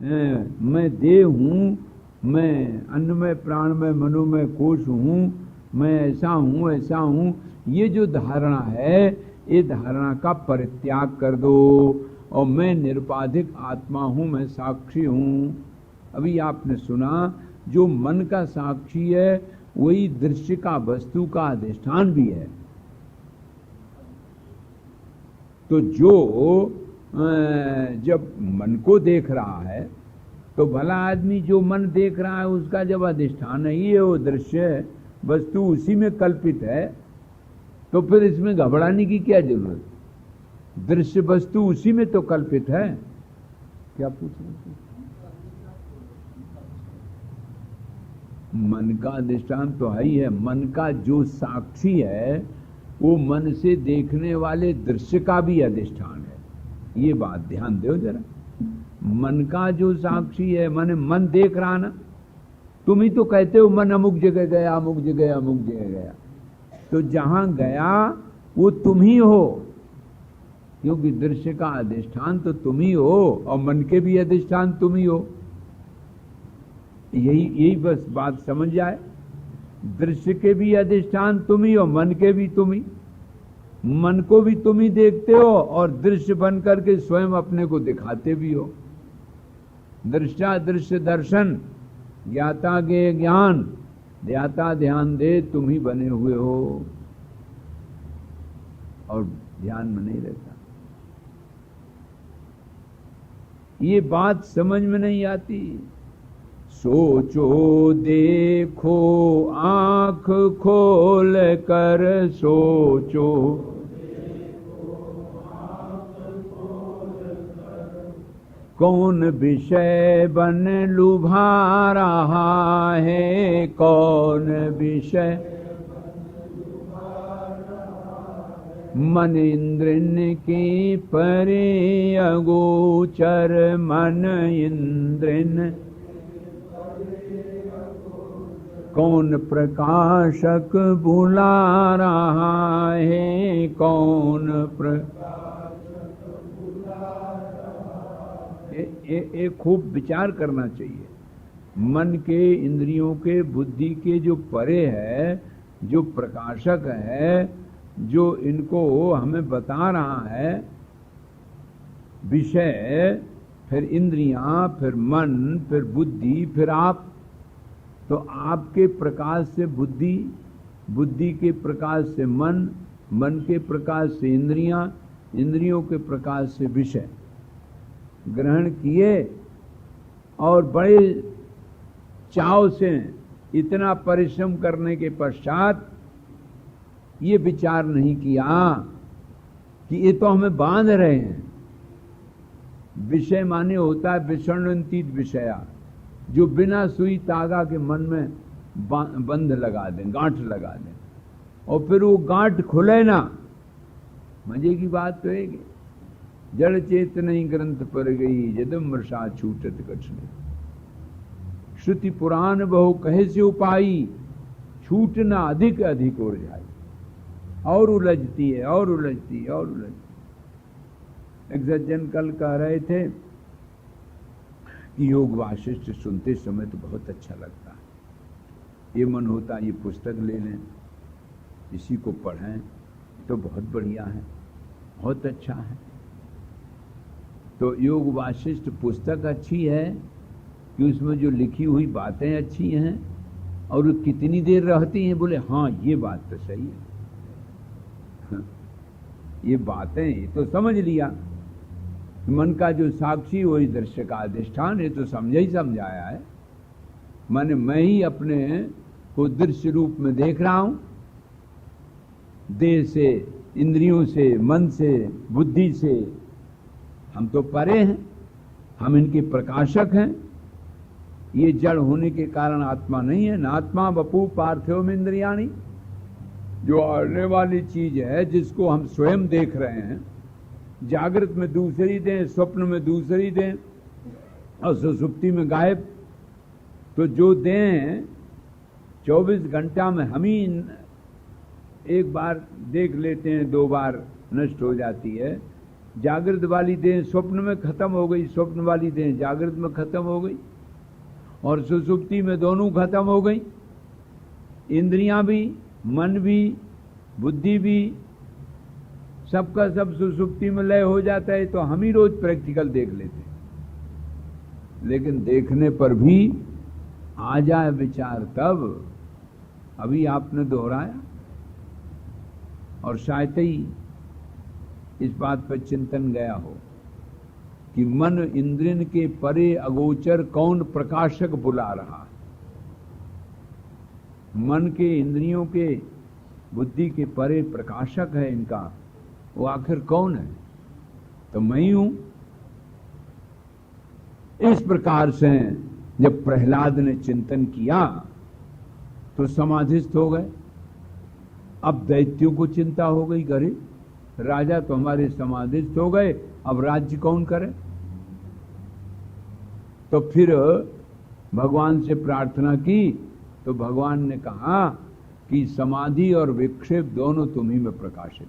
मैं देह हूँ, मैं अन्नमय प्राणमय मनोमय कोश हूँ, मैं ऐसा हूँ ऐसा हूँ, ये जो धारणा है, ये धारणा का परित्याग कर दो और मैं निरुपाधिक आत्मा हूँ, मैं साक्षी हूँ। अभी आपने सुना, जो मन का साक्षी है वही दृश्य का, वस्तु का अधिष्ठान भी है। तो जो जब मन को देख रहा है, तो भला आदमी जो मन देख रहा है उसका जब अधिष्ठान ही है, वो दृश्य वस्तु उसी में कल्पित है, तो फिर इसमें घबराने की क्या जरूरत? दृश्य वस्तु उसी में तो कल्पित है। क्या पूछ रहे थे? मन का अधिष्ठान तो है ही है। मन का जो साक्षी है वो मन से देखने वाले दृश्य का भी अधिष्ठान है। ये बात ध्यान दो जरा। मन का जो साक्षी है, माने मन देख रहा ना, तुम ही तो कहते हो मन अमुक जगह गया, अमुक जगह, अमुक जगह गया। तो जहां गया वो तुम ही हो, क्योंकि दृश्य का अधिष्ठान तो तुम ही हो और मन के भी अधिष्ठान तुम ही हो। यही बस बात समझ जाए। दृश्य के भी अधिष्ठान तुम ही हो, मन के भी तुम ही। मन को भी तुम ही देखते हो और दृश्य बन करके स्वयं अपने को दिखाते भी हो। दृष्टा दृश्य दर्शन, ज्ञाता गे ज्ञान, ध्याता ध्यान दे, तुम ही बने हुए हो और ध्यान में नहीं रहता। ये बात समझ में नहीं आती। सोचो देखो आंख खोल कर सोचो, कौन विषय बन लुभा रहा है, कौन विषय मन इंद्रिन के परे अगोचर, मन इंद्रिन कौन प्रकाशक बुला रहा है, कौन खूब विचार करना चाहिए। मन के, इंद्रियों के, बुद्धि के जो परे है, जो प्रकाशक है, जो इनको हमें बता रहा है, विषय, फिर इंद्रियां, फिर मन, फिर बुद्धि, फिर आप। तो आपके प्रकाश से बुद्धि, बुद्धि के प्रकाश से मन, मन के प्रकाश से इंद्रियां, इंद्रियों के प्रकाश से विषय ग्रहण किए और बड़े चाव से इतना परिश्रम करने के पश्चात ये विचार नहीं किया कि ये तो हमें बांध रहे हैं। विषय माने होता है विषणंतीत विषया, जो बिना सुई तागा के मन में बंध लगा दें, गांठ लगा दें, और फिर वो गांठ खुले ना। मजे की बात तो है कि जड़ चेतन ग्रंथ पर गई, जदम वर्षा छूटत कछने, श्रुति पुराण बहु कहे से उपाई, छूटना अधिक अधिक और जाए, और उलझती है और उलझती है और उलझती। एक सज्जन कल कह रहे थे कि योग वाशिष्ठ सुनते समय तो बहुत अच्छा लगता है, ये मन होता ये पुस्तक ले लें, इसी को पढ़ें तो बहुत बढ़िया है, बहुत अच्छा है। तो योग वाशिष्ठ पुस्तक अच्छी है कि उसमें जो लिखी हुई बातें अच्छी हैं, और कितनी देर रहती हैं? बोले हाँ ये बात तो सही है। ये बातें ये तो समझ लिया, मन का जो साक्षी वही दृश्य का अधिष्ठान, ये तो समझा ही समझाया है। माने मैं ही अपने को दृश्य रूप में देख रहा हूं, देह से, इंद्रियों से, मन से, बुद्धि से। हम तो परे हैं, हम इनके प्रकाशक हैं। ये जड़ होने के कारण आत्मा नहीं है। न आत्मा बपू पार्थिव इंद्रियाणी, जो आने वाली चीज है जिसको हम स्वयं देख रहे हैं, जागृत में दूसरी दें, स्वप्न में दूसरी दें और सुसुप्ति में गायब। तो जो दें 24 घंटा में हम ही एक बार देख लेते हैं, 2 बार नष्ट हो जाती है। जागृत वाली देह स्वप्न में खत्म हो गई, स्वप्न वाली देह जागृत में खत्म हो गई, और सुसुप्ति में दोनों खत्म हो गई। इंद्रियां भी, मन भी, बुद्धि भी, सबका सब सुसुप्ति में लय हो जाता है। तो हम ही रोज प्रैक्टिकल देख लेते हैं, लेकिन देखने पर भी आ जाए विचार तब। अभी आपने दोहराया, और शायद ही इस बात पर चिंतन गया हो कि मन इंद्रियन के परे अगोचर कौन प्रकाशक बुला रहा है। मन के, इंद्रियों के, बुद्धि के परे प्रकाशक है इनका, वो आखिर कौन है? तो मैं ही हूं। इस प्रकार से जब प्रहलाद ने चिंतन किया तो समाधिस्थ हो गए। अब दैत्यों को चिंता हो गई, करे राजा तो हमारे समाधिस्थ हो गए, अब राज्य कौन करे? तो फिर भगवान से प्रार्थना की तो भगवान ने कहा कि समाधि और विक्षेप दोनों तुम ही में प्रकाशित।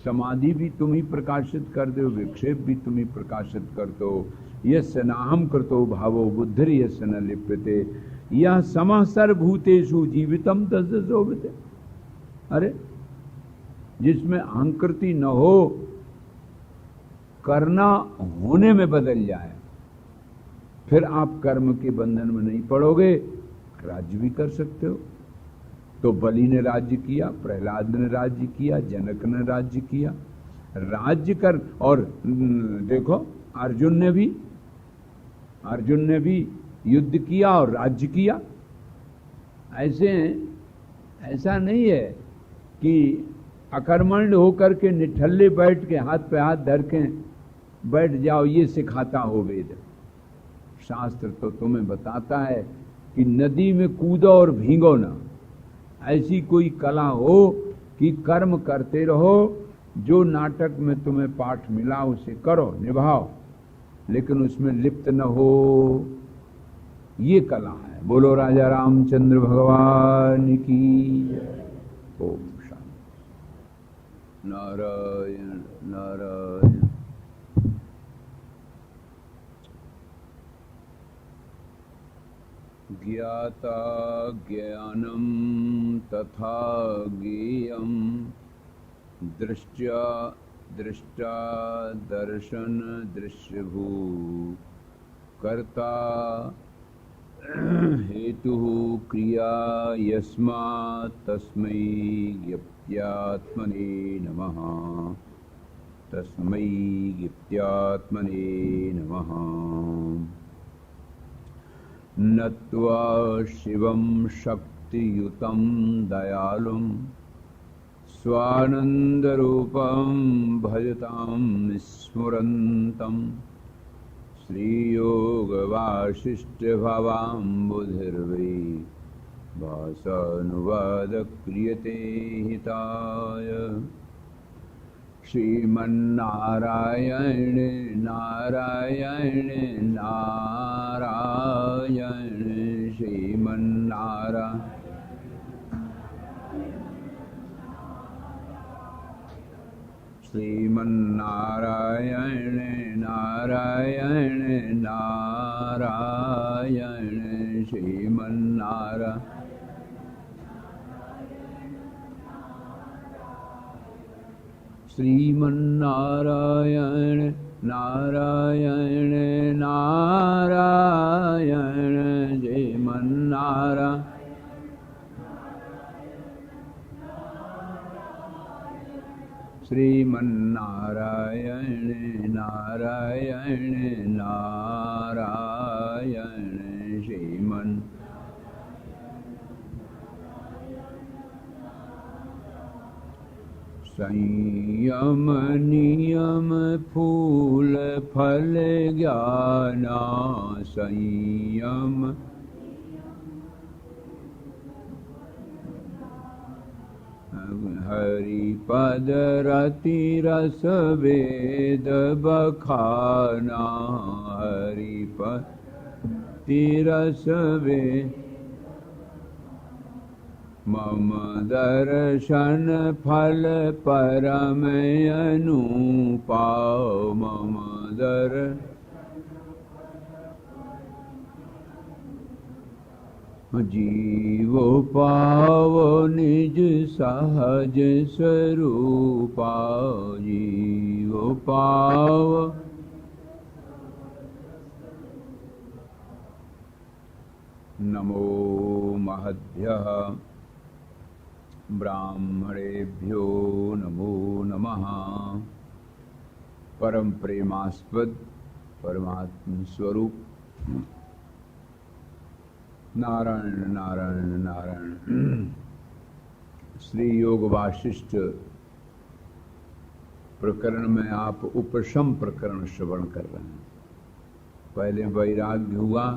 समाधि भी तुम ही प्रकाशित कर दो, विक्षेप भी तुम ही प्रकाशित कर दो। यस्य नाहम कृतो भावो बुद्धिर यस्य न लिप्यते, यह समः सर्वभूतेषु जीवितम तस्य शोभिते। अरे जिसमें अहंकृति न हो, करना होने में बदल जाए, फिर आप कर्म के बंधन में नहीं पड़ोगे, राज्य भी कर सकते हो। तो बलि ने राज्य किया, प्रहलाद ने राज्य किया, जनक ने राज्य किया, राज्य कर। और देखो अर्जुन ने भी युद्ध किया और राज्य किया। ऐसा नहीं है कि अकर्मण्य होकर के निठल्ले बैठ के हाथ पे हाथ धर के बैठ जाओ, ये सिखाता हो वेद। शास्त्र तो तुम्हें बताता है कि नदी में कूदो और भीगो ना। ऐसी कोई कला हो कि कर्म करते रहो, जो नाटक में तुम्हें पाठ मिला उसे करो, निभाओ, लेकिन उसमें लिप्त न हो, ये कला है। बोलो राजा रामचंद्र भगवान की जय। ओम शांति। नारायण नारायण। ज्ञाता ज्ञानम तथा ज्ञेयम, दृष्ट्या दृष्टा दर्शन दृश्यभू, कर्ता हेतु क्रिया यस्मात् तस्मै ज्ञप्त्यात्मने नमः, तस्मै ज्ञप्त्यात्मने नमः। नत्वा शिवं शक्तियुतं दयालुं, स्वानन्दरूपं भजतां स्मरन्तं, श्रीयोगवासिष्ठभवाम्बुधिर्वै भासानुवादक्रियते हिताय। श्रीमन्नारायण नारायण नारायण, श्रीमन्नारायण श्रीमन्नारायण नारायण नारायण, श्रीमन्नारायण श्रीमन्नारायण नारायण नारायण, श्रीमन्नारायण श्रीमन्नारायण नारायण नारायण, श्रीमन् संयम नियम फूल फल ज्ञाना, संयम हरिपद रति रस वेद बखाना, हरिपद रस वेद मम दर्शन फल परम अनुपा मम दर जीवो पावो निज सहज स्वरूपा जीवो पावो नमो महद्भ्यः ब्राह्मणेभ्यो नमो नमः। परम प्रेमास्पद परमात्म स्वरूप नारायण नारायण नारायण। श्री योग वासिष्ठ प्रकरण में आप उपशम प्रकरण श्रवण कर रहे हैं। पहले वैराग्य हुआ,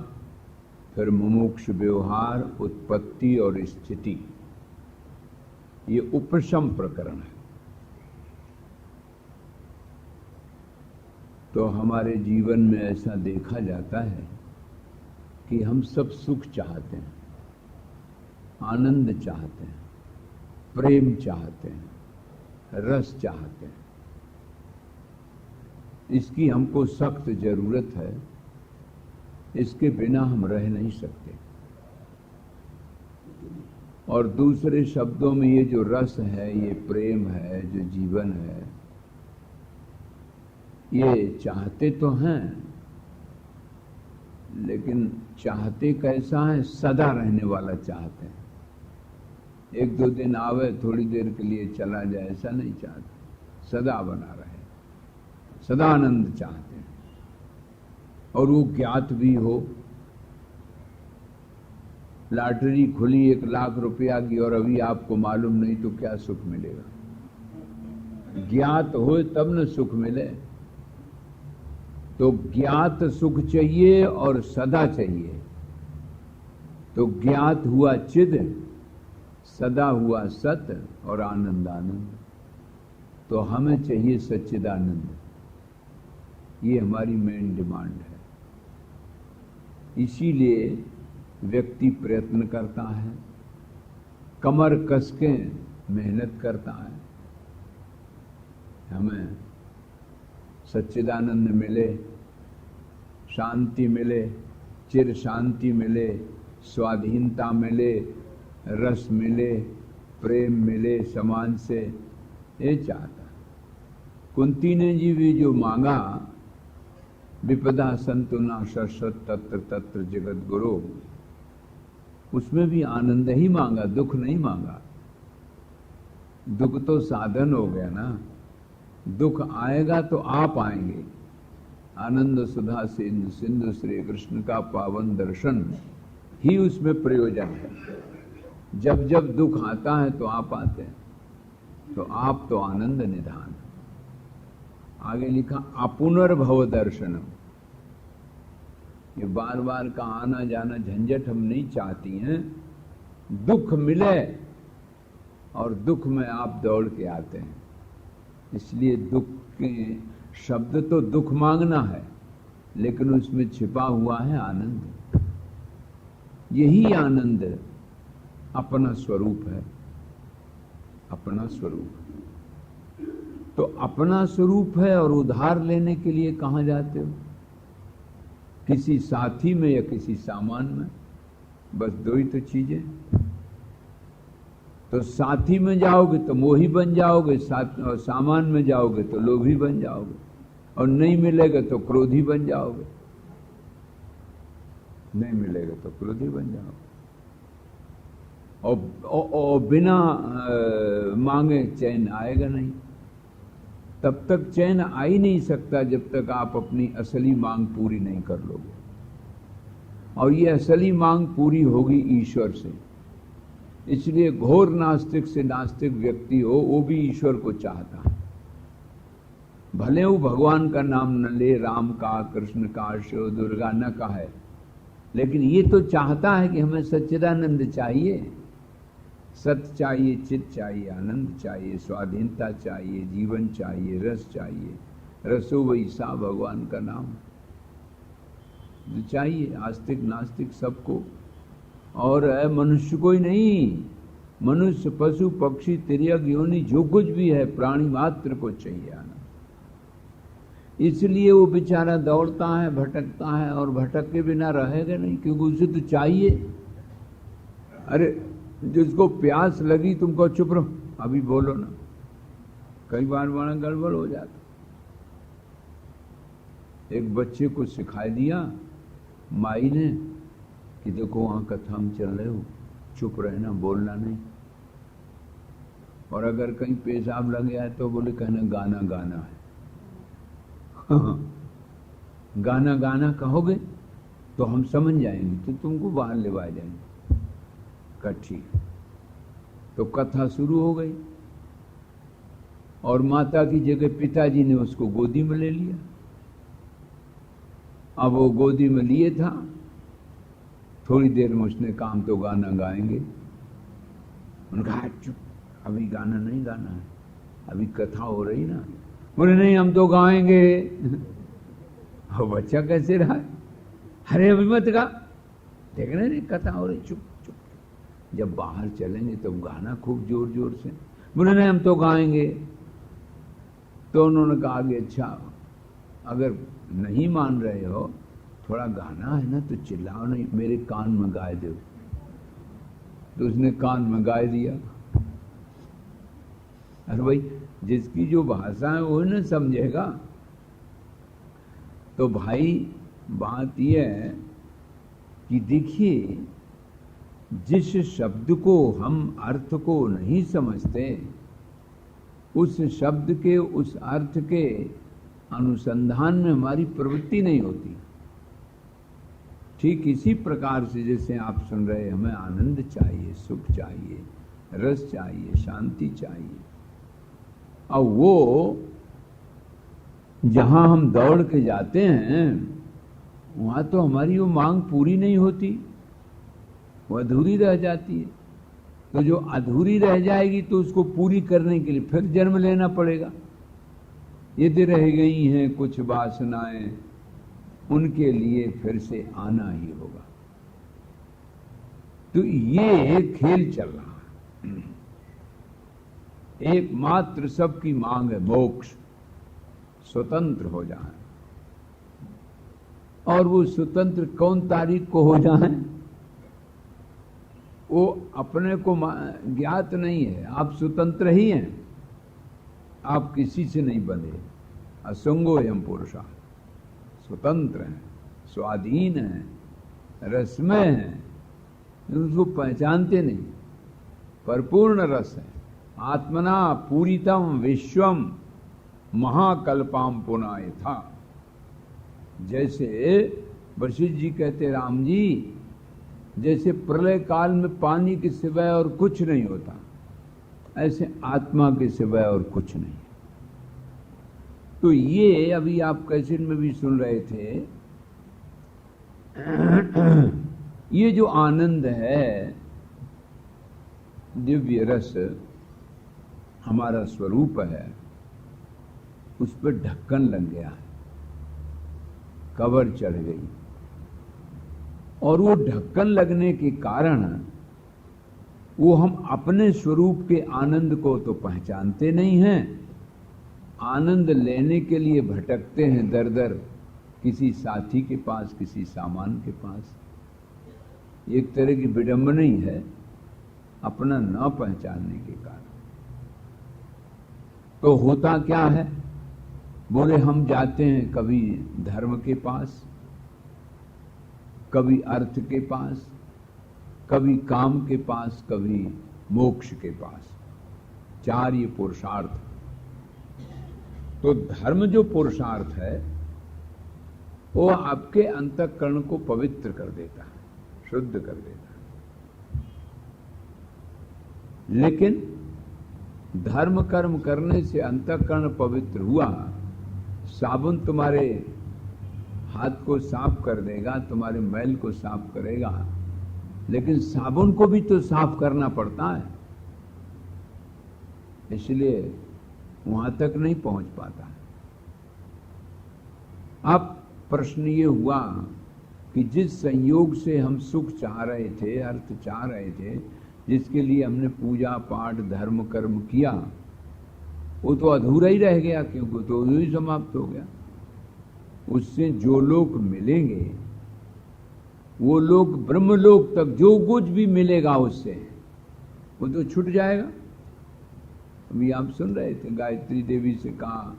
फिर मुमुक्ष व्यवहार, उत्पत्ति और स्थिति। ये उपशम प्रकरण है। तो हमारे जीवन में ऐसा देखा जाता है कि हम सब सुख चाहते हैं, आनंद चाहते हैं, प्रेम चाहते हैं, रस चाहते हैं। इसकी हमको सख्त जरूरत है। इसके बिना हम रह नहीं सकते। और दूसरे शब्दों में ये जो रस है, ये प्रेम है, जो जीवन है, ये चाहते तो हैं, लेकिन चाहते कैसा है? सदा रहने वाला चाहते हैं। एक दो दिन आवे, थोड़ी देर के लिए चला जाए, ऐसा नहीं चाहते। सदा बना रहे, सदा आनंद चाहते हैं। और वो ज्ञात भी हो। लॉटरी खुली 1 लाख रुपया की और अभी आपको मालूम नहीं, तो क्या सुख मिलेगा? ज्ञात हो तब न सुख मिले। तो ज्ञात सुख चाहिए और सदा चाहिए। तो ज्ञात हुआ चिद, सदा हुआ सत और आनंद आनंद। तो हमें चाहिए सच्चिदानंद। ये हमारी मेन डिमांड है। इसीलिए व्यक्ति प्रयत्न करता है, कमर कस के मेहनत करता है। हमें सच्चिदानंद मिले, शांति मिले, चिर शांति मिले, स्वाधीनता मिले, रस मिले, प्रेम मिले समान से, ये चाहता। कुंती ने जी भी जो मांगा, विपदा संतु ना शश्वत तत्र तत्र जगत गुरु, उसमें भी आनंद ही मांगा, दुख नहीं मांगा। दुख तो साधन हो गया ना। दुख आएगा तो आप आएंगे। आनंद सुधा सिंधु सिंधु श्री कृष्ण का पावन दर्शन ही उसमें प्रयोजन है। जब जब दुख आता है तो आप आते हैं। तो आप तो आनंद निधान। आगे लिखा अपुनर्भव दर्शनम। ये बार बार का आना जाना झंझट हम नहीं चाहती हैं। दुख मिले और दुख में आप दौड़ के आते हैं। इसलिए दुख के शब्द तो दुख मांगना है, लेकिन उसमें छिपा हुआ है आनंद। यही आनंद अपना स्वरूप है। अपना स्वरूप तो अपना स्वरूप है। और उधार लेने के लिए कहां जाते हो? किसी साथी में या किसी सामान में। बस दो ही तो चीजें। तो साथी में जाओगे तो मोही बन जाओगे, और सामान में जाओगे तो लोभी बन जाओगे, और नहीं मिलेगा तो क्रोधी बन जाओगे। नहीं मिलेगा तो क्रोधी बन जाओगे। और बिना मांगे चैन आएगा नहीं। तब तक चैन आ ही नहीं सकता जब तक आप अपनी असली मांग पूरी नहीं कर लोगे। और ये असली मांग पूरी होगी ईश्वर से। इसलिए घोर नास्तिक से नास्तिक व्यक्ति हो, वो भी ईश्वर को चाहता है। भले वो भगवान का नाम न ले, राम का, कृष्ण का, शिव, दुर्गा न का है, लेकिन ये तो चाहता है कि हमें सच्चिदानंद चाहिए, सत्य चाहिए, चित चाहिए, आनंद चाहिए, स्वाधीनता चाहिए, जीवन चाहिए, रस चाहिए। रसो वही सा भगवान का नाम चाहिए। आस्तिक नास्तिक सबको। और मनुष्य को ही नहीं, मनुष्य पशु पक्षी तिर्यक योनि जो कुछ भी है प्राणी मात्र को चाहिए आनंद। इसलिए वो बेचारा दौड़ता है, भटकता है, और भटक के बिना रहेगा नहीं, क्योंकि उसे तो चाहिए। अरे जिसको प्यास लगी तुमको चुप रहो, अभी बोलो ना, कई बार बड़ा गड़बड़ हो जाता। एक बच्चे को सिखा दिया माई ने कि देखो वहां कथा में चल रहे हो, चुप रहना, बोलना नहीं, और अगर कहीं पेशाब लग गया है तो बोले कहना गाना गाना है। गाना गाना कहोगे तो हम समझ जाएंगे, तो तुमको बाहर ले जाएंगे। कहा ठीक। तो कथा शुरू हो गई, और माता की जगह पिताजी ने उसको गोदी में ले लिया। अब वो गोदी में लिए था, थोड़ी देर में उसने काम तो गाना गाएंगे। उन्होंने कहा चुप, अभी गाना नहीं गाना है, अभी कथा हो रही ना। बोले नहीं हम तो गाएंगे। और बच्चा कैसे रहा, अरे अभी मत गा, देखना नहीं कथा हो रही, चुप चुप। जब बाहर चलेंगे तब गाना खूब जोर जोर से। बोले नहीं हम तो गाएंगे। तो उन्होंने कहा कि अच्छा अगर नहीं मान रहे हो, थोड़ा गाना है ना तो चिल्लाओ नहीं, मेरे कान में गाए दो। तो उसने कान में गाए दिया। अरे भाई जिसकी जो भाषा है वो न समझेगा। तो भाई बात यह है कि देखिए, जिस शब्द को हम अर्थ को नहीं समझते, उस शब्द के उस अर्थ के अनुसंधान में हमारी प्रवृत्ति नहीं होती। ठीक इसी प्रकार से जैसे आप सुन रहे, हमें आनंद चाहिए, सुख चाहिए, रस चाहिए, शांति चाहिए, और वो जहां हम दौड़ के जाते हैं वहां तो हमारी वो मांग पूरी नहीं होती, वो अधूरी रह जाती है। तो जो अधूरी रह जाएगी तो उसको पूरी करने के लिए फिर जन्म लेना पड़ेगा। यदि रह गई हैं कुछ वासनाएं, उनके लिए फिर से आना ही होगा। तो ये खेल चल रहा है। एकमात्र सबकी मांग है मोक्ष, स्वतंत्र हो जाए। और वो स्वतंत्र कौन तारीख को हो जाए वो अपने को ज्ञात नहीं है। आप स्वतंत्र ही हैं, आप किसी से नहीं बंधे। असंगो यम पुरुषा, स्वतंत्र हैं, स्वाधीन हैं, रसमय हैं, उसको पहचानते नहीं, परिपूर्ण रस है। आत्मना पूरितम विश्वम महाकल्पाम पुनः यथा। जैसे वशिष्ठ जी कहते, राम जी जैसे प्रलय काल में पानी के सिवाय और कुछ नहीं होता, ऐसे आत्मा के सिवाय और कुछ नहीं। तो ये अभी आप कैसेट में भी सुन रहे थे, ये जो आनंद है, दिव्य रस हमारा स्वरूप है, उस पर ढक्कन लग गया है, कवर चढ़ गई। और वो ढक्कन लगने के कारण वो हम अपने स्वरूप के आनंद को तो पहचानते नहीं हैं। आनंद लेने के लिए भटकते हैं दर दर, किसी साथी के पास, किसी सामान के पास। एक तरह की विडंबना ही है अपना न पहचानने के कारण। तो होता क्या है, बोले हम जाते हैं कभी धर्म के पास, कभी अर्थ के पास, कभी काम के पास, कभी मोक्ष के पास। चार ये पुरुषार्थ। तो धर्म जो पुरुषार्थ है वो आपके अंतःकरण को पवित्र कर देता है, शुद्ध कर देता है। लेकिन धर्म कर्म करने से अंतःकरण पवित्र हुआ, साबुन तुम्हारे हाथ को साफ कर देगा, तुम्हारे मैल को साफ करेगा, लेकिन साबुन को भी तो साफ करना पड़ता है, इसलिए वहां तक नहीं पहुंच पाता है। अब प्रश्न ये हुआ कि जिस संयोग से हम सुख चाह रहे थे, अर्थ चाह रहे थे, जिसके लिए हमने पूजा पाठ धर्म कर्म किया, वो तो अधूरा ही रह गया, क्योंकि तो ही समाप्त हो गया। उससे जो लोग मिलेंगे वो लोग ब्रह्मलोक तक जो कुछ भी मिलेगा उससे वो तो छूट जाएगा। अभी आप सुन रहे थे, गायत्री देवी से कहा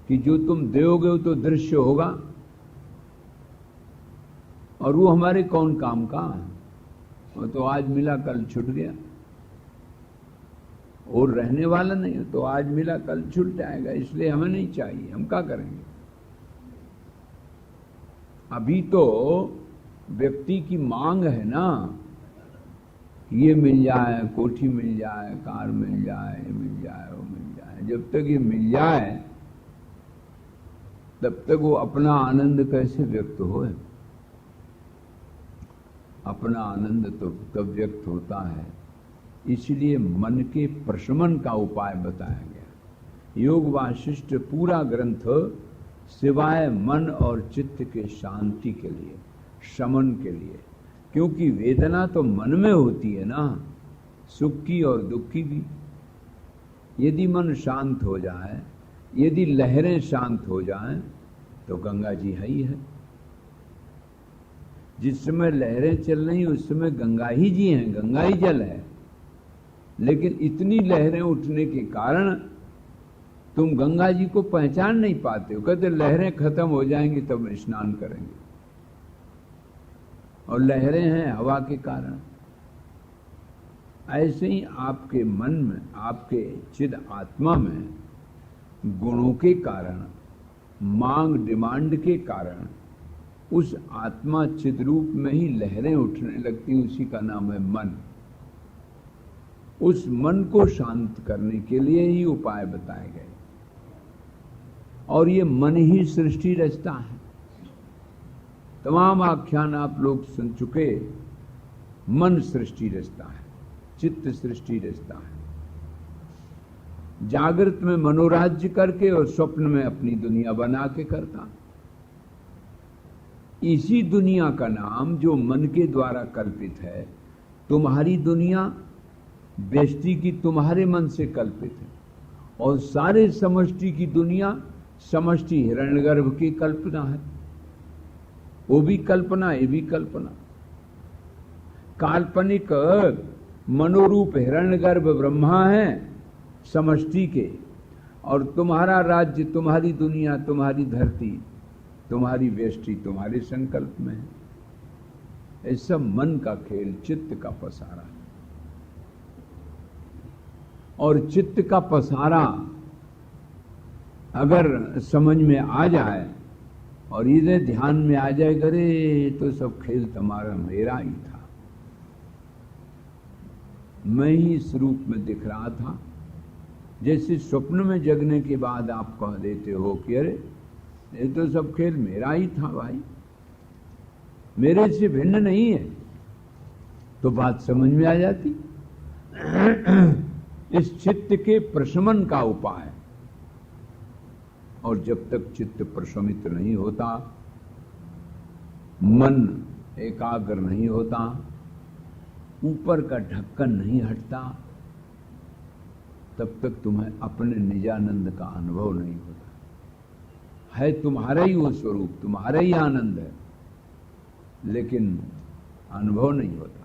कि जो तुम दोगे वो तो दृश्य होगा, और वो हमारे कौन काम का, वो तो आज मिला कल छूट गया, और रहने वाला नहीं है, तो आज मिला कल छूट जाएगा, इसलिए हमें नहीं चाहिए, हम क्या करेंगे। अभी तो व्यक्ति की मांग है ना, ये मिल जाए, कोठी मिल जाए, कार मिल जाए, ये मिल जाए, वो मिल जाए। जब तक ये मिल जाए तब तक वो अपना आनंद कैसे व्यक्त हो। अपना आनंद तो तब व्यक्त होता है, इसलिए मन के प्रशमन का उपाय बताया गया। योग वासिष्ठ पूरा ग्रंथ सिवाय मन और चित्त के शांति के लिए, शमन के लिए, क्योंकि वेदना तो मन में होती है ना, सुख की और दुख की भी। यदि मन शांत हो जाए, यदि लहरें शांत हो जाएं, तो गंगा जी है ही है। जिस समय लहरें चल रही उस समय गंगा ही जी हैं, गंगा ही जल है। लेकिन इतनी लहरें उठने के कारण तुम गंगा जी को पहचान नहीं पाते हो। कहते लहरें खत्म हो जाएंगी तब स्नान करेंगे, और लहरें हैं हवा के कारण। ऐसे ही आपके मन में, आपके चिद आत्मा में गुणों के कारण, मांग डिमांड के कारण उस आत्मा चिद रूप में ही लहरें उठने लगती, उसी का नाम है मन। उस मन को शांत करने के लिए ही उपाय बताए गए, और ये मन ही सृष्टि रचता है। तमाम आख्यान आप लोग सुन चुके, मन सृष्टि रचता है, चित्त सृष्टि रचता है। जागृत में मनोराज्य करके और स्वप्न में अपनी दुनिया बना के करता। इसी दुनिया का नाम जो मन के द्वारा कल्पित है, तुम्हारी दुनिया व्यष्टि की तुम्हारे मन से कल्पित है, और सारे समष्टि की दुनिया समष्टि हिरण्यगर्भ की कल्पना है। वो भी कल्पना, ये भी कल्पना। काल्पनिक मनोरूप हिरण्यगर्भ ब्रह्मा है समष्टि के, और तुम्हारा राज्य, तुम्हारी दुनिया, तुम्हारी धरती, तुम्हारी व्यष्टि तुम्हारे संकल्प में है। ये सब मन का खेल, चित्त का पसारा। और चित्त का पसारा अगर समझ में आ जाए और इधर ध्यान में आ जाए, करे तो सब खेल तुम्हारा मेरा ही था, मैं ही इस रूप में दिख रहा था। जैसे स्वप्न में जगने के बाद आप कह देते हो कि अरे ये तो सब खेल मेरा ही था भाई, मेरे से भिन्न नहीं है, तो बात समझ में आ जाती। इस चित्त के प्रशमन का उपाय, और जब तक चित्त प्रशमित नहीं होता, मन एकाग्र नहीं होता, ऊपर का ढक्कन नहीं हटता, तब तक तुम्हें अपने निजानंद का अनुभव नहीं होता। है तुम्हारा ही वो स्वरूप, तुम्हारा ही आनंद है, लेकिन अनुभव नहीं होता।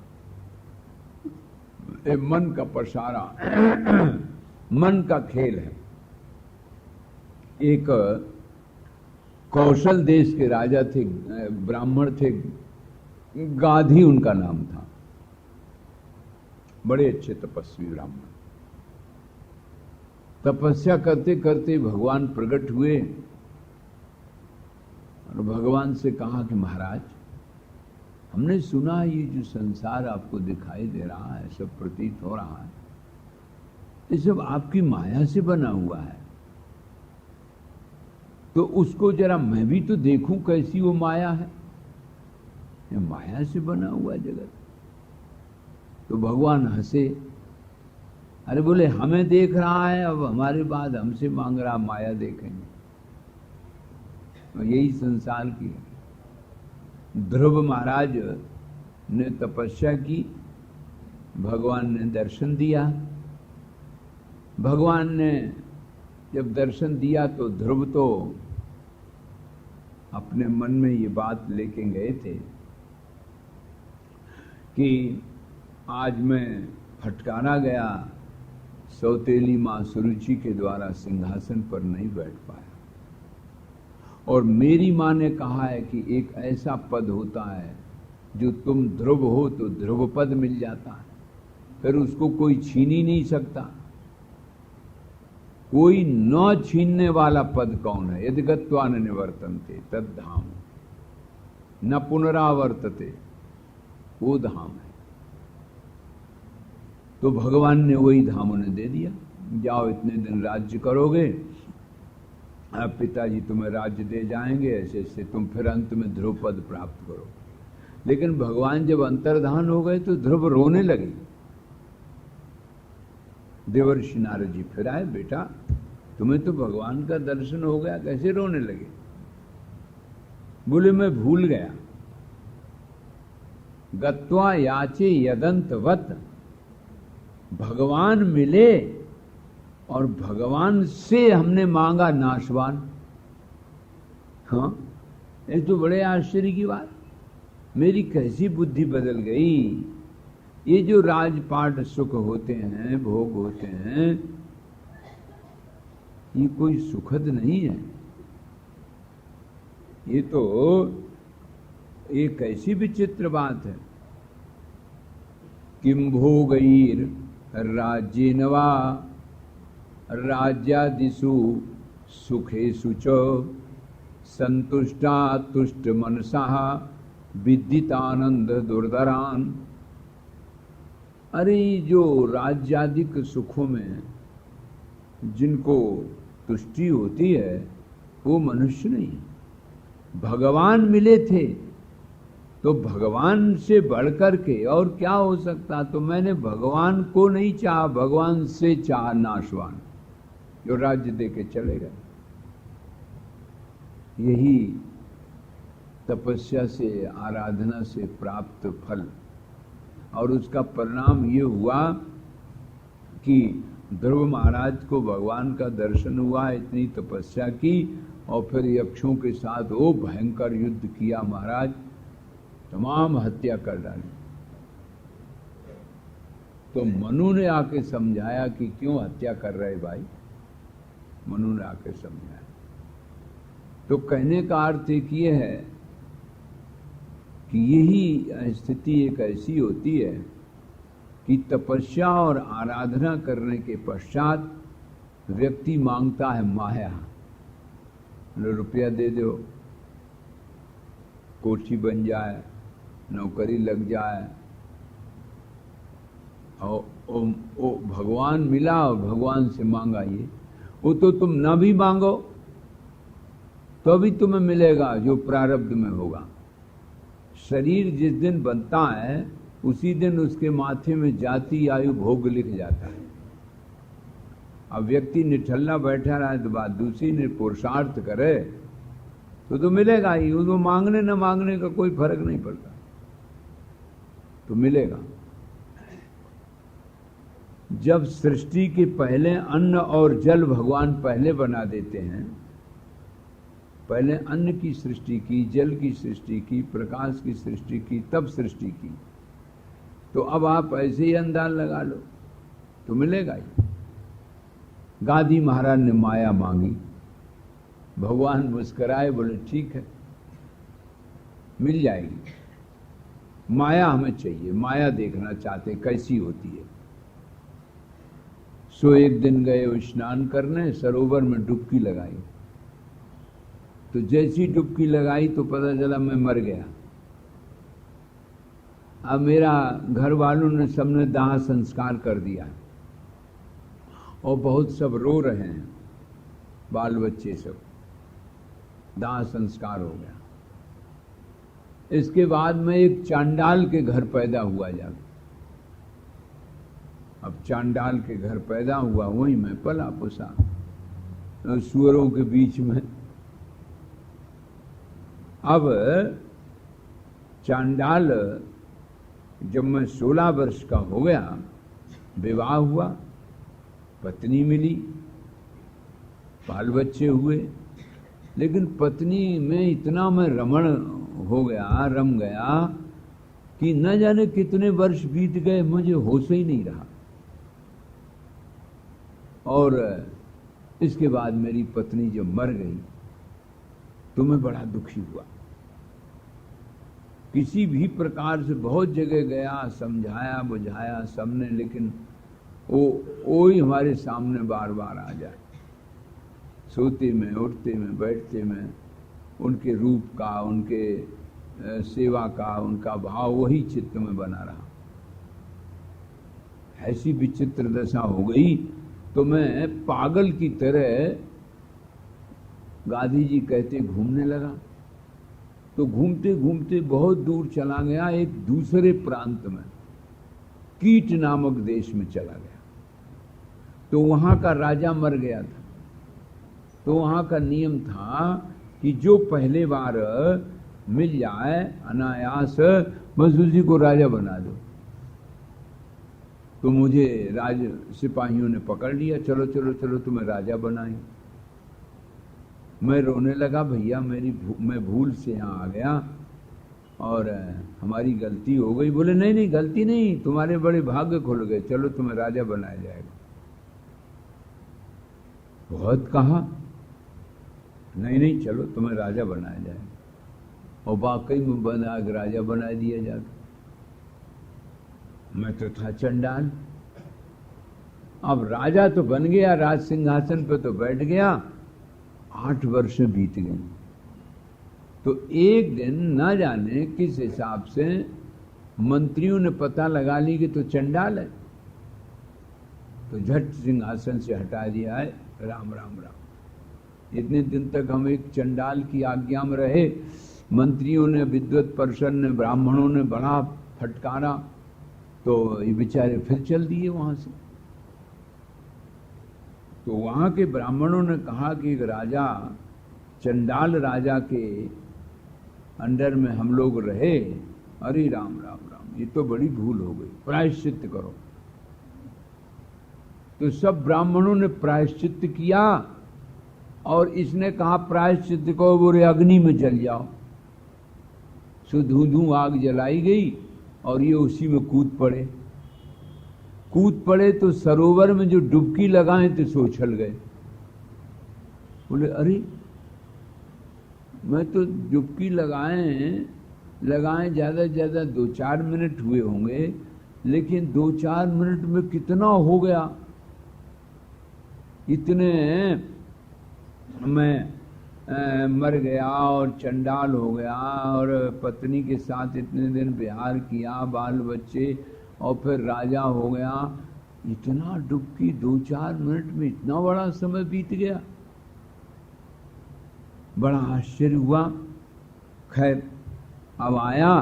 ये मन का पसारा, मन का खेल है। एक कौशल देश के राजा थे, ब्राह्मण थे, गाधी उनका नाम था, बड़े अच्छे तपस्वी ब्राह्मण। तपस्या करते करते भगवान प्रकट हुए और भगवान से कहा कि महाराज, हमने सुना ये जो संसार आपको दिखाई दे रहा है, सब प्रतीत हो रहा है, ये सब आपकी माया से बना हुआ है, तो उसको जरा मैं भी तो देखूं कैसी वो माया है। ये माया से बना हुआ जगत। तो भगवान हंसे, अरे बोले हमें देख रहा है, अब हमारे बाद हमसे मांग रहा माया देखेंगे। तो यही संसार की। ध्रुव महाराज ने तपस्या की, भगवान ने दर्शन दिया। भगवान ने जब दर्शन दिया तो ध्रुव तो अपने मन में ये बात लेके गए थे कि आज मैं फटकारा गया, सौतेली मां सुरुचि के द्वारा सिंहासन पर नहीं बैठ पाया, और मेरी मां ने कहा है कि एक ऐसा पद होता है जो तुम ध्रुव हो तो ध्रुव पद मिल जाता है, फिर उसको कोई छीन ही नहीं सकता। कोई न छीनने वाला पद कौन है? यदि गत्वा न निवर्तन्ते तद धाम, न पुनरावर्तते, वो धाम है। तो भगवान ने वही धाम उन्हें दे दिया। जाओ इतने दिन राज्य करोगे, अब पिताजी तुम्हें राज्य दे जाएंगे, ऐसे ऐसे तुम फिर अंत में ध्रुव पद प्राप्त करो। लेकिन भगवान जब अंतर्धान हो गए तो ध्रुव रोने लगे। देवर्षि नारद जी फिर आए, बेटा तुम्हें तो भगवान का दर्शन हो गया, कैसे रोने लगे? बोले मैं भूल गया। गत्वा याचे यदंतवत, भगवान मिले और भगवान से हमने मांगा नाशवान। हाँ, ये तो बड़े आश्चर्य की बात। मेरी कैसी बुद्धि बदल गई। ये जो राजपाट सुख होते हैं, भोग होते हैं, ये कोई सुखद नहीं है। ये तो एक ऐसी विचित्र बात है। किम भोगैर राज्येन वा राज्यादिषु सुखेषु च संतुष्टा तुष्ट मनसा विदितानंद दुर्धरान। अरे जो राज्यादिक सुखों में जिनको तुष्टि होती है वो मनुष्य नहीं। भगवान मिले थे तो भगवान से बढ़कर के और क्या हो सकता। तो मैंने भगवान को नहीं चाहा, भगवान से चाहा नाशवान, जो राज्य दे के चले गए। यही तपस्या से, आराधना से प्राप्त फल। और उसका परिणाम ये हुआ कि ध्रुव महाराज को भगवान का दर्शन हुआ, इतनी तपस्या की और फिर यक्षों के साथ वो भयंकर युद्ध किया महाराज, तमाम हत्या कर डाली। तो मनु ने आके समझाया कि क्यों हत्या कर रहे भाई। मनु ने आके समझाया। तो कहने का अर्थ एक ये है कि यही स्थिति एक ऐसी होती है कि तपस्या और आराधना करने के पश्चात व्यक्ति मांगता है माया। रुपया दे दो, कोठी बन जाए, नौकरी लग जाए, और भगवान मिला और भगवान से मांगा ये। वो तो तुम ना भी मांगो तो भी तुम्हें मिलेगा जो प्रारब्ध में होगा। शरीर जिस दिन बनता है उसी दिन उसके माथे में जाति आयु भोग लिख जाता है। अब व्यक्ति निठल्ला बैठा रहा है तो बात दूसरी, ने पुरुषार्थ करे तो मिलेगा ही। उसको मांगने न मांगने का कोई फर्क नहीं पड़ता, तो मिलेगा। जब सृष्टि के पहले अन्न और जल भगवान पहले बना देते हैं, पहले अन्न की सृष्टि की, जल की सृष्टि की, प्रकाश की सृष्टि की, तब सृष्टि की, तो अब आप ऐसे ही अंदाज लगा लो तो मिलेगा ही। गादी महाराज ने माया मांगी, भगवान मुस्कुराए, बोले ठीक है मिल जाएगी। माया हमें चाहिए, माया देखना चाहते कैसी होती है। सो एक दिन गए स्नान करने, सरोवर में डुबकी लगाई। तो जैसी डुबकी लगाई तो पता चला मैं मर गया। अब मेरा घर वालों ने सबने दाह संस्कार कर दिया और बहुत सब रो रहे हैं, बाल बच्चे सब। दाह संस्कार हो गया। इसके बाद में एक चांडाल के घर पैदा हुआ जाकर। अब चांडाल के घर पैदा हुआ, वहीं मैं पला पुसा सुअरों के बीच में। अब चांडाल जब मैं 16 वर्ष का हो गया, विवाह हुआ, पत्नी मिली, बाल बच्चे हुए, लेकिन पत्नी में इतना मैं रम गया कि न जाने कितने वर्ष बीत गए, मुझे होश ही नहीं रहा। और इसके बाद मेरी पत्नी जब मर गई तो मैं बड़ा दुखी हुआ। किसी भी प्रकार से बहुत जगह गया, समझाया बुझाया सबने, लेकिन वो ही हमारे सामने बार बार आ जाए। सोते में, उठते में, बैठते में उनके रूप का, उनके सेवा का, उनका भाव वही चित्त में बना रहा। ऐसी विचित्र दशा हो गई तो मैं पागल की तरह, गांधी जी कहते, घूमने लगा। तो घूमते घूमते बहुत दूर चला गया, एक दूसरे प्रांत में, कीट नामक देश में चला गया। तो वहां का राजा मर गया था। तो वहां का नियम था कि जो पहले बार मिल जाए अनायास, बस उसी को राजा बना दो। तो मुझे सिपाहियों ने पकड़ लिया, चलो चलो चलो तुम्हें राजा बनाए। मैं रोने लगा, भैया मैं भूल से यहाँ आ गया और हमारी गलती हो गई। बोले नहीं नहीं, गलती नहीं, तुम्हारे बड़े भाग्य खुल गए, चलो तुम्हें राजा बनाया जाएगा। बहुत कहा, नहीं नहीं, चलो तुम्हें राजा बनाया जाएगा। और वाकई में राजा बना दिया जाता। मैं तो था चंडाल। अब राजा तो बन गया, राज सिंहासन पे तो बैठ गया। 8 वर्ष बीत गए। तो एक दिन न जाने किस हिसाब से मंत्रियों ने पता लगा ली कि तो चंडाल है, तो झट सिंहासन से हटा दिया है। राम राम राम। इतने दिन तक हम एक चंडाल की आज्ञा में रहे। मंत्रियों ने, विद्वत परिषद ने, ब्राह्मणों ने बड़ा फटकारा, तो ये बेचारे फिर चल दिए वहां से। तो वहां के ब्राह्मणों ने कहा कि एक राजा, चंडाल राजा के अंडर में हम लोग रहे। अरे राम राम राम, ये तो बड़ी भूल हो गई, प्रायश्चित करो। तो सब ब्राह्मणों ने प्रायश्चित किया और इसने कहा प्रायश्चित करो, बोले अग्नि में जल जाओ। सो धू आग जलाई गई और ये उसी में कूद पड़े तो सरोवर में जो डुबकी लगाए तो सो उछल गए। बोले अरे, मैं तो डुबकी लगाए ज्यादा से ज्यादा 2-4 मिनट हुए होंगे, लेकिन 2-4 मिनट में कितना हो गया। इतने मैं मर गया और चंडाल हो गया और पत्नी के साथ इतने दिन विहार किया, बाल बच्चे, और फिर राजा हो गया। इतना डुबकी 2-4 मिनट में इतना बड़ा समय बीत गया। बड़ा आश्चर्य हुआ। खैर अब आया,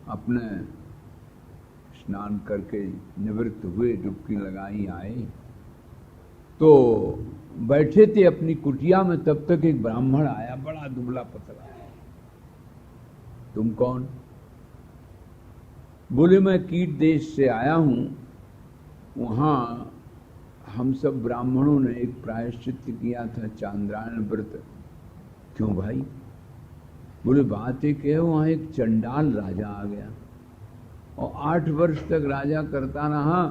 अपने स्नान करके निवृत्त हुए, डुबकी लगाई आए। तो बैठे थे अपनी कुटिया में, तब तक एक ब्राह्मण आया, बड़ा दुबला पतला। तुम कौन? बोले मैं कीट देश से आया हूं, वहां हम सब ब्राह्मणों ने एक प्रायश्चित किया था, चांद्रायण व्रत। क्यों भाई? बोले बात एक है, वहां एक चंडाल राजा आ गया और 8 वर्ष तक राजा करता रहा,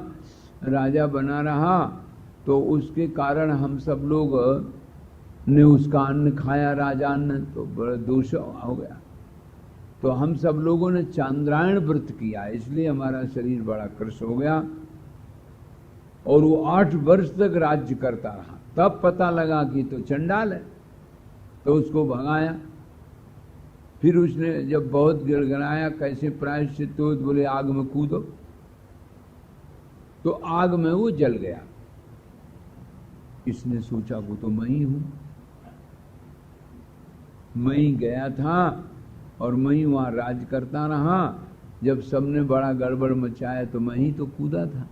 राजा बना रहा। तो उसके कारण हम सब लोग ने उसका अन्न खाया, राजा अन्न, तो बड़ा दोष हो गया। तो हम सब लोगों ने चांद्रायण व्रत किया, इसलिए हमारा शरीर बड़ा कृश हो गया। और वो 8 वर्ष तक राज्य करता रहा। तब पता लगा कि तो चंडाल है, तो उसको भगाया। फिर उसने जब बहुत गिड़गिड़ाया, कैसे प्रायश्चित हो, तो बोले आग में कूदो। तो आग में वो जल गया। इसने सोचा वो तो मैं ही हूं, मैं ही गया था और मैं ही वहां राज करता रहा। जब सबने बड़ा गड़बड़ मचाया तो मैं ही तो कूदा था।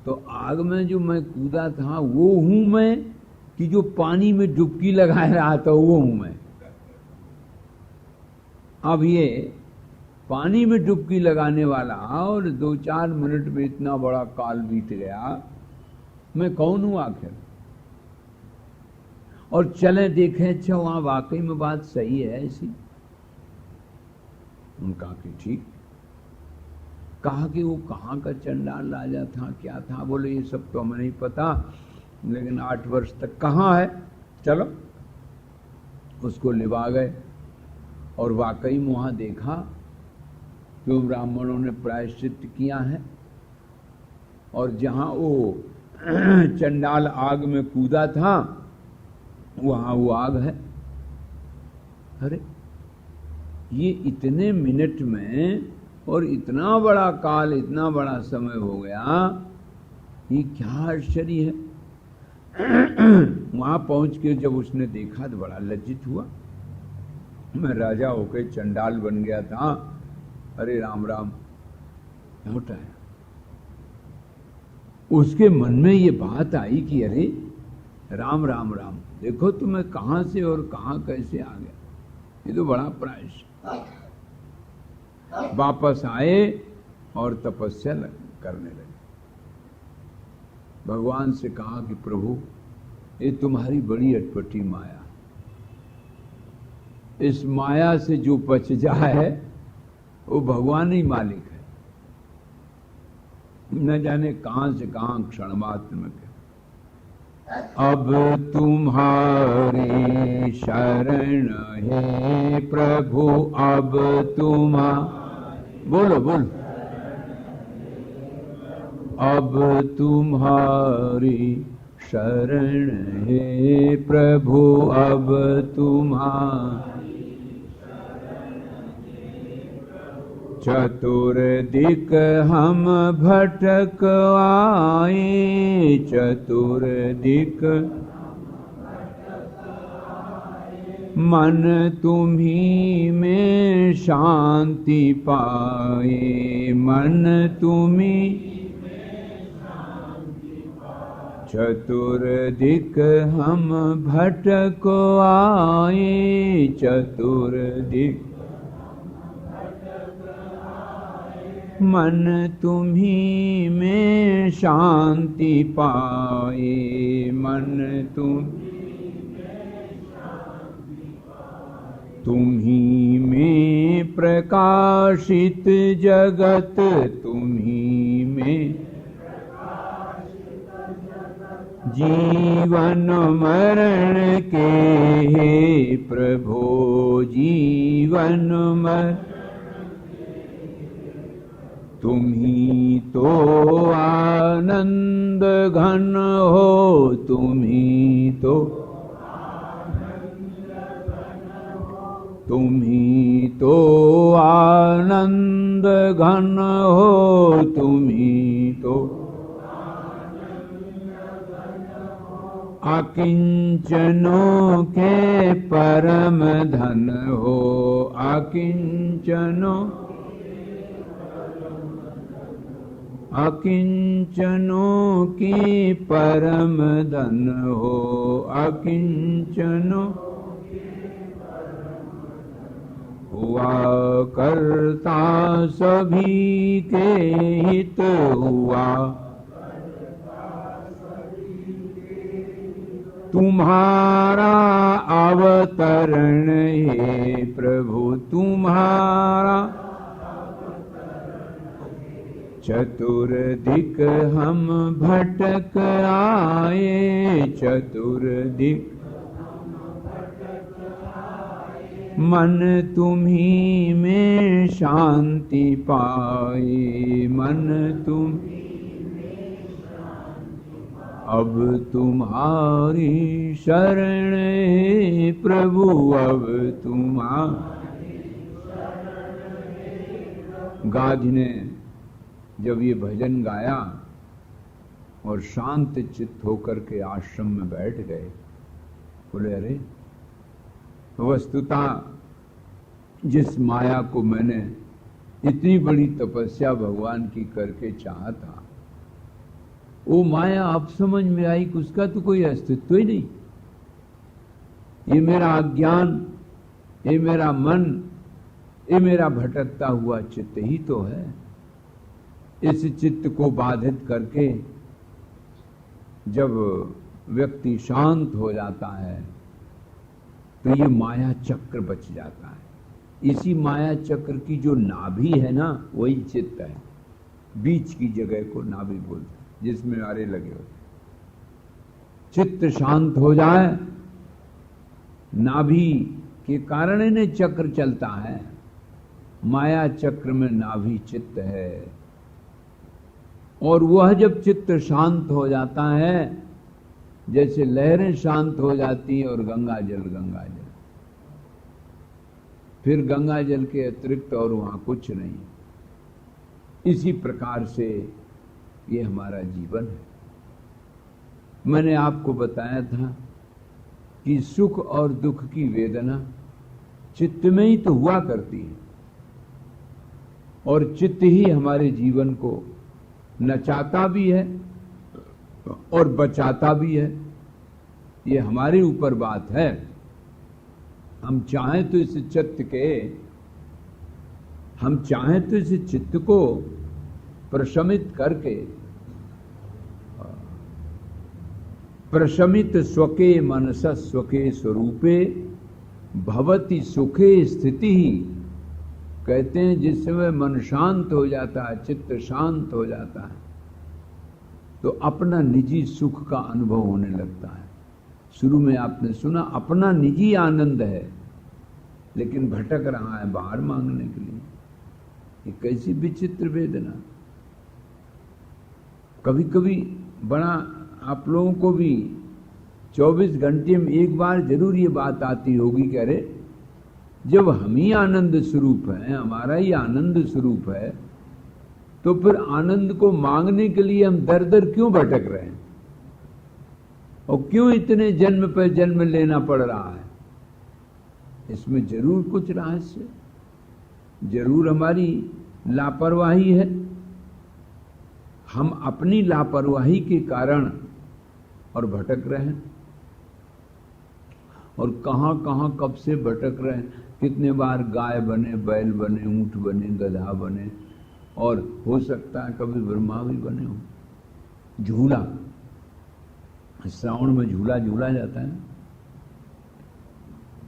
तो आग में जो मैं कूदा था वो हूं मैं, कि जो पानी में डुबकी लगा रहा था वो हूं मैं। अब ये पानी में डुबकी लगाने वाला और 2-4 मिनट में इतना बड़ा काल बीत गया, मैं कौन हूं आखिर? और चले देखें, अच्छा वहां वाकई में बात सही है ऐसी। उनका कि ठीक। कहा कि वो कहाँ का चंडाल राजा था, क्या था? बोले ये सब तो हमें नहीं पता, लेकिन 8 वर्ष तक कहाँ है, चलो। उसको लिवा गए और वाकई में वहां देखा कि वो ब्राह्मणों ने प्रायश्चित किया है, और जहां वो चंडाल आग में कूदा था वहां वो आग है। अरे ये इतने मिनट में और इतना बड़ा काल, इतना बड़ा समय हो गया, ये क्या आश्चर्य है। वहां पहुंच के जब उसने देखा तो बड़ा लज्जित हुआ। मैं राजा होकर चंडाल बन गया था, अरे राम राम, लौटा है। उसके मन में ये बात आई कि अरे राम राम राम, देखो तो मैं कहां से और कहां कैसे आ गया, ये तो बड़ा प्रायश्चित। वापस आए और तपस्या करने लगे। भगवान से कहा कि प्रभु ये तुम्हारी बड़ी अटपटी माया, इस माया से जो बच जाए वो भगवान ही मालिक है, न जाने कहां से कहां क्षण मात्र में। अब तुम्हारी शरण है प्रभु, अब बोलो बोलो, अब तुम्हारी शरण है प्रभु, अब चतुर्दिक हम भटक आए, चतुर्दिक मन तुम्ही में शांति पाए, मन तुम्ही चतुर्दिक हम भटक आए, चतुर्दिक मन तुम्ही में शांति पाए, मन तुम्ही में प्रकाशित जगत, तुम्ही में जीवन मरण के हे प्रभु, जीवन मरण तुम्ही तो आनंद घन हो, तुम्ही तो आनंद घन हो, तुम्ही तो अकिंचनों के परम धन हो, अकिंचनों की परम धन हो, अकिंचनों हुआ करता सभी के हित हुआ, तुम्हारा अवतरण है प्रभु, तुम्हारा चतुर्दिक हम भटक आए, चतुर्दिक मन तुम्ही में शांति पाए, मन अब तुम्हारी शरण है प्रभु, अब गाधी ने जब ये भजन गाया और शांत चित्त होकर के आश्रम में बैठ गए, बोले अरे वस्तुतः जिस माया को मैंने इतनी बड़ी तपस्या भगवान की करके चाहा था, वो माया अब समझ में आई कि उसका तो कोई अस्तित्व ही नहीं। ये मेरा अज्ञान, ये मेरा मन, ये मेरा भटकता हुआ चित्त ही तो है। इस चित्त को बाधित करके जब व्यक्ति शांत हो जाता है तो ये माया चक्र बच जाता है। इसी माया चक्र की जो नाभि है ना, वही चित्त है। बीच की जगह को नाभि बोलते हैं, जिसमें आरे लगे होते। चित्त शांत हो जाए, नाभि के कारण इन्हें चक्र चलता है। माया चक्र में नाभि चित्त है, और वह जब चित्त शांत हो जाता है, जैसे लहरें शांत हो जाती हैं और गंगा जल, फिर गंगा जल के अतिरिक्त और वहां कुछ नहीं। इसी प्रकार से ये हमारा जीवन है। मैंने आपको बताया था कि सुख और दुख की वेदना चित्त में ही तो हुआ करती है, और चित्त ही हमारे जीवन को नचाता भी है और बचाता भी है। ये हमारे ऊपर बात है। हम चाहें तो इस चित्त को प्रशमित करके, प्रशमित स्वके मनस स्वके स्वरूपे भवति सुखे स्थिति ही कहते हैं। जिस समय मन शांत हो जाता है, चित्त शांत हो जाता है, तो अपना निजी सुख का अनुभव होने लगता है। शुरू में आपने सुना अपना निजी आनंद है, लेकिन भटक रहा है बाहर मांगने के लिए। ये कैसी विचित्र वेदना। कभी कभी बड़ा आप लोगों को भी 24 घंटे में एक बार जरूर ये बात आती होगी कि अरे जब हम ही आनंद स्वरूप हैं, हमारा ही आनंद स्वरूप है, तो फिर आनंद को मांगने के लिए हम दर दर क्यों भटक रहे हैं, और क्यों इतने जन्म पर जन्म लेना पड़ रहा है। इसमें जरूर कुछ रहस्य, जरूर हमारी लापरवाही है। हम अपनी लापरवाही के कारण और भटक रहे हैं, और कहां कहां कब से भटक रहे हैं। कितने बार गाय बने, बैल बने, ऊंट बने, गधा बने, और हो सकता है कभी ब्रह्मा भी बने हो। झूला, श्रावण में झूला झूला जाता है,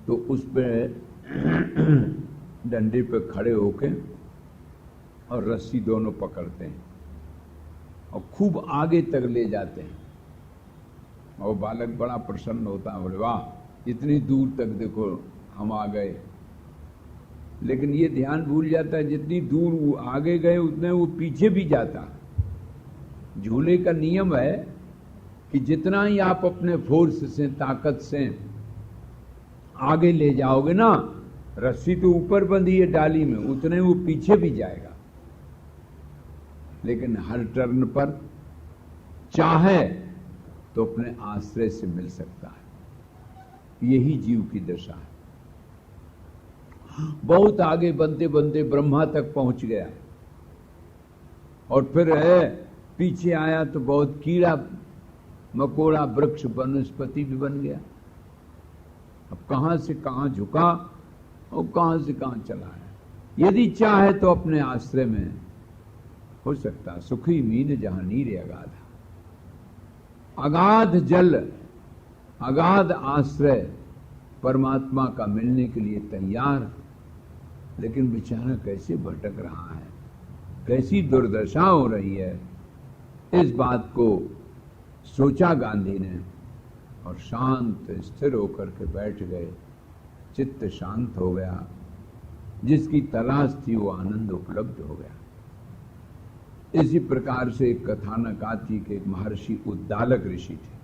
तो उस पे डंडे पे खड़े होके और रस्सी दोनों पकड़ते हैं और खूब आगे तक ले जाते हैं, और बालक बड़ा प्रसन्न होता है, बोले वाह इतनी दूर तक देखो हम आ गए। लेकिन ये ध्यान भूल जाता है जितनी दूर वो आगे गए उतने वो पीछे भी जाता। झूले का नियम है कि जितना ही आप अपने फोर्स से, ताकत से आगे ले जाओगे ना, रस्सी तो ऊपर बंधी है डाली में, उतने वो पीछे भी जाएगा। लेकिन हर टर्न पर चाहे तो अपने आश्रय से मिल सकता है। यही जीव की दशा है। बहुत आगे बनते बनते ब्रह्मा तक पहुंच गया, और फिर पीछे आया तो बहुत कीड़ा मकोड़ा वृक्ष वनस्पति भी बन गया। अब कहां से कहां झुका और कहां से कहां चला है। यदि चाहे तो अपने आश्रय में हो सकता। सुखी मीन जहां नीर अगाध, अगाध जल, अगाध आश्रय परमात्मा का मिलने के लिए तैयार, लेकिन बेचारा कैसे भटक रहा है, कैसी दुर्दशा हो रही है। इस बात को सोचा गांधी ने, और शांत स्थिर होकर के बैठ गए। चित्त शांत हो गया, जिसकी तलाश थी वो आनंद उपलब्ध हो गया। इसी प्रकार से एक कथानक आती कि एक महर्षि उद्दालक ऋषि थे।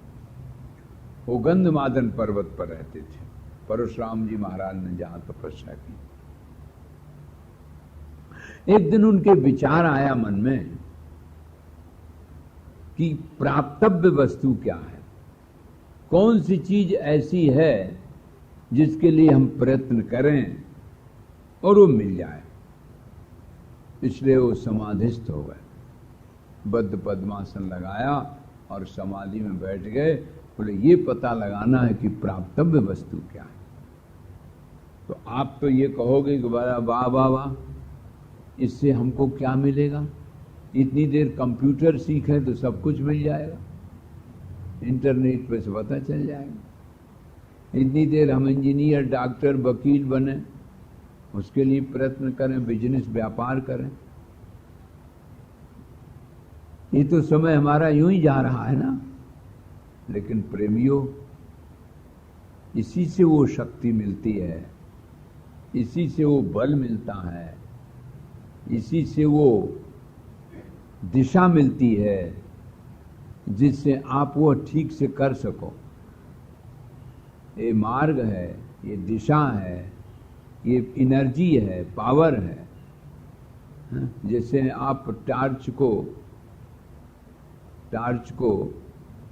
वो गंधमादन पर्वत पर रहते थे। परशुराम जी महाराज ने जहां तपस्या की, एक दिन उनके विचार आया मन में कि प्राप्तव्य वस्तु क्या है, कौन सी चीज ऐसी है जिसके लिए हम प्रयत्न करें और वो मिल जाए। इसलिए वो समाधिस्थ हो गए, बद्ध पद्मासन लगाया और समाधि में बैठ गए। बोले ये पता लगाना है कि प्राप्तव्य वस्तु क्या है। तो आप तो ये कहोगे कि वाह वाह वाह वाह, इससे हमको क्या मिलेगा? इतनी देर कंप्यूटर सीखें तो सब कुछ मिल जाएगा, इंटरनेट पे से पता चल जाएगा। इतनी देर हम इंजीनियर, डॉक्टर, वकील बने, उसके लिए प्रयत्न करें, बिजनेस, व्यापार करें। ये तो समय हमारा यूं ही जा रहा है ना। लेकिन प्रेमियों, इसी से वो शक्ति मिलती है, इसी से वो बल मिलता है, इसी से वो दिशा मिलती है जिससे आप वो ठीक से कर सको। ये मार्ग है, ये दिशा है, ये एनर्जी है, पावर है। जैसे आप टार्च को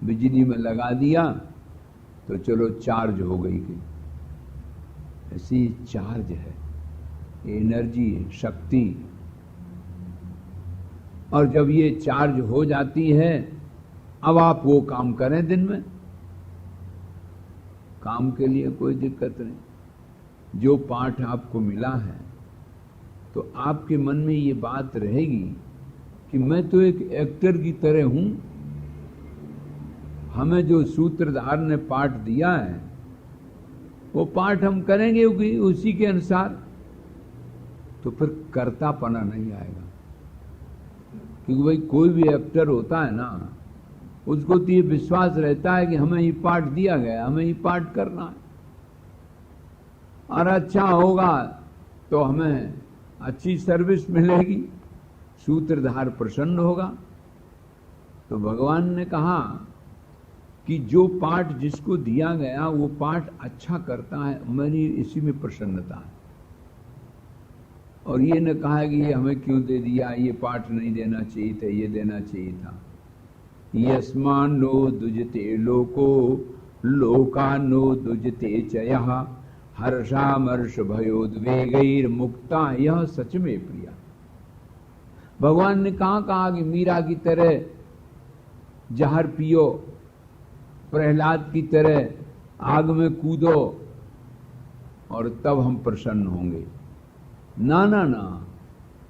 बिजली में लगा दिया तो चलो चार्ज हो गई कि ऐसी चार्ज है, ये एनर्जी है, शक्ति। और जब ये चार्ज हो जाती है, अब आप वो काम करें दिन में, काम के लिए कोई दिक्कत नहीं। जो पाठ आपको मिला है तो आपके मन में ये बात रहेगी कि मैं तो एक एक्टर की तरह हूं, हमें जो सूत्रधार ने पाठ दिया है वो पाठ हम करेंगे उसी के अनुसार, तो फिर कर्तापना नहीं आएगा। क्योंकि भाई कोई भी एक्टर होता है ना, उसको तो ये विश्वास रहता है कि हमें ये पाठ दिया गया, हमें ये पाठ करना है, और अच्छा होगा तो हमें अच्छी सर्विस मिलेगी, सूत्रधार प्रसन्न होगा। तो भगवान ने कहा कि जो पाठ जिसको दिया गया वो पाठ अच्छा करता है, मेरी इसी में प्रसन्नता है। और ये न कहा कि ये हमें क्यों दे दिया, ये पाठ नहीं देना चाहिए था, ये देना चाहिए था। यस्मान्नो दुजते लोको लोकान्नो दुजते चयः हर्षामर्ष भयोद्वेगैर मुक्ता यह सच में प्रिया। भगवान ने कहा कि मीरा की तरह जहर पियो, प्रहलाद की तरह आग में कूदो और तब हम प्रसन्न होंगे। ना ना ना,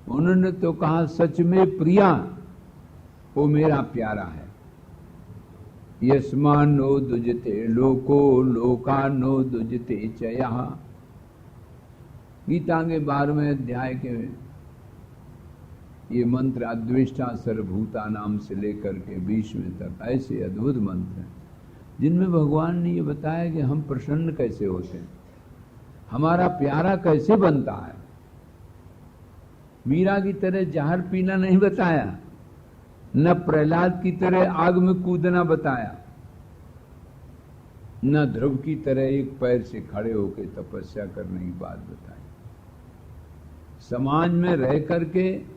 उन्होंने तो कहा सच में प्रिया, वो मेरा प्यारा है। यस्मान्नो दुजते लोको लोकान्नो दुजते चयः। गीता के 12वें अध्याय के ये मंत्र अद्वेष्टा सर्वभूता नाम से लेकर के 20वें तक ऐसे अद्भुत मंत्र हैं जिनमें भगवान ने ये बताया कि हम प्रसन्न कैसे होते हैं, हमारा प्यारा कैसे बनता है। मीरा की तरह जहर पीना नहीं बताया, न प्रहलाद की तरह आग में कूदना बताया, न ध्रुव की तरह एक पैर से खड़े होकर तपस्या करने की बात बताई। समाज में रह करके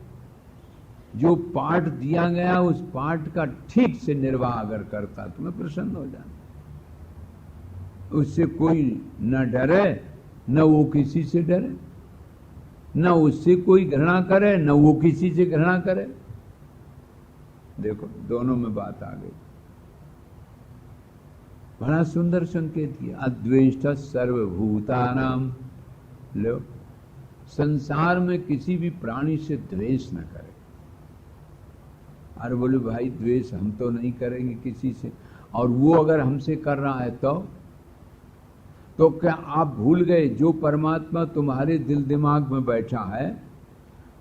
जो पाठ दिया गया उस पाठ का ठीक से निर्वाह अगर करता तो मैं प्रसन्न हो जाता। उससे कोई न डरे, न वो किसी से डरे, न उससे कोई घृणा करे, न वो किसी से घृणा करे। देखो दोनों में बात आ गई। बड़ा सुंदर संकेत किया, अद्वेष्ट सर्वभूतानाम। लो, संसार में किसी भी प्राणी से द्वेष न करे। अरे बोले भाई द्वेष हम तो नहीं करेंगे किसी से, और वो अगर हमसे कर रहा है तो क्या आप भूल गए जो परमात्मा तुम्हारे दिल दिमाग में बैठा है,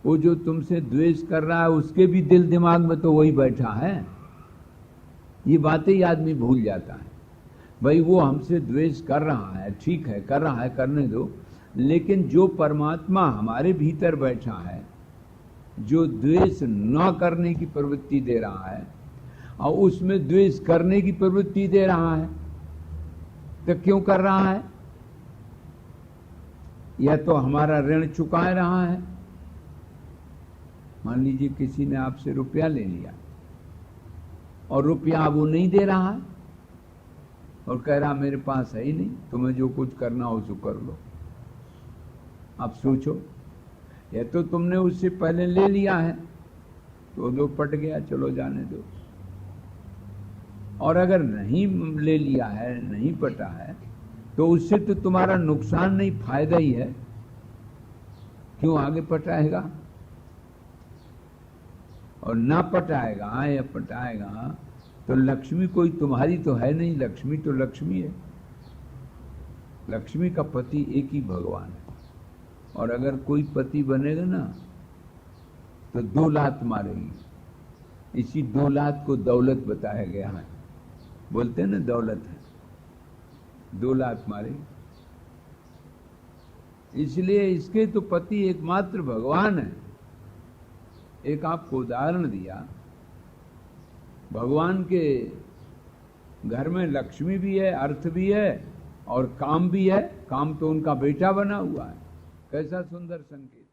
वो जो तुमसे द्वेष कर रहा है उसके भी दिल दिमाग में तो वही बैठा है। ये बातें ही आदमी भूल जाता है। भाई वो हमसे द्वेष कर रहा है, ठीक है, कर रहा है, करने दो, लेकिन जो परमात्मा हमारे भीतर बैठा है, जो द्वेष न करने की प्रवृत्ति दे रहा है और उसमें द्वेष करने की प्रवृत्ति दे रहा है, तो क्यों कर रहा है? या तो हमारा ऋण चुका रहा है। मान लीजिए किसी ने आपसे रुपया ले लिया और रुपया वो नहीं दे रहा है और कह रहा मेरे पास है ही नहीं, तुम्हें जो कुछ करना हो सो कर लो। आप सोचो, या तो तुमने उससे पहले ले लिया है तो दो पट गया, चलो जाने दो। और अगर नहीं ले लिया है, नहीं पटा है, तो उससे तो तुम्हारा नुकसान नहीं, फायदा ही है। क्यों आगे पटाएगा? और ना पटाएगा या पटाएगा तो लक्ष्मी कोई तुम्हारी तो है नहीं, लक्ष्मी तो लक्ष्मी है। लक्ष्मी का पति एक ही भगवान है। और अगर कोई पति बनेगा ना तो 2 लात मारेगी। इसी 2 लात को दौलत बताया गया है। बोलते हैं ना दौलत है, 2 लात मारेगी। इसलिए इसके तो पति एकमात्र भगवान है। एक आपको उदाहरण दिया, भगवान के घर में लक्ष्मी भी है, अर्थ भी है और काम भी है। काम तो उनका बेटा बना हुआ है। कैसा सुंदर संकेत।